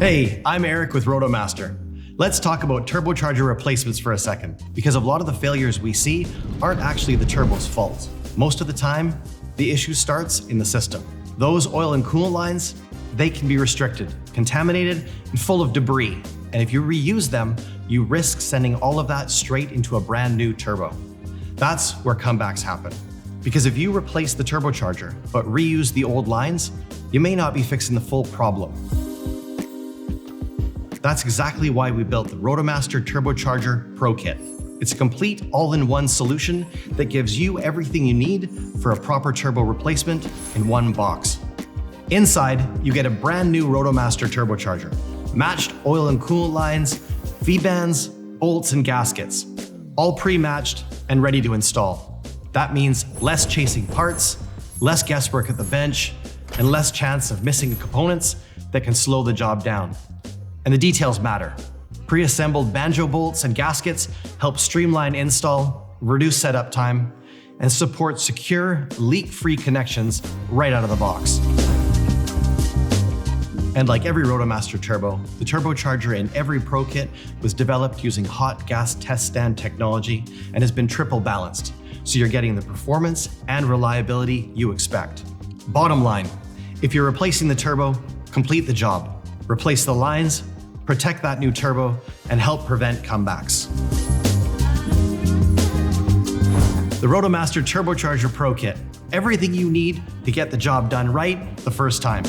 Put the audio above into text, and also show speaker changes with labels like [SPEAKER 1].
[SPEAKER 1] Hey, I'm Eric with Rotomaster. Let's talk about turbocharger replacements for a second, because a lot of the failures we see aren't actually the turbo's fault. Most of the time, the issue starts in the system. Those oil and coolant lines, they can be restricted, contaminated, and full of debris. And if you reuse them, you risk sending all of that straight into a brand new turbo. That's where comebacks happen. Because if you replace the turbocharger, but reuse the old lines, you may not be fixing the full problem. That's exactly why we built the Rotomaster Turbocharger ProKit. It's a complete all-in-one solution that gives you everything you need for a proper turbo replacement in one box. Inside, you get a brand new Rotomaster Turbocharger, matched oil and coolant lines, feed bands, bolts, and gaskets, all pre-matched and ready to install. That means less chasing parts, less guesswork at the bench, and less chance of missing components that can slow the job down. And the details matter. Pre-assembled banjo bolts and gaskets help streamline install, reduce setup time, and support secure, leak-free connections right out of the box. And like every Rotomaster turbo, the turbocharger in every ProKit was developed using hot gas test stand technology and has been triple balanced, so you're getting the performance and reliability you expect. Bottom line, if you're replacing the turbo, complete the job. Replace the lines, protect that new turbo, and help prevent comebacks. The Rotomaster Turbocharger ProKit, everything you need to get the job done right the first time.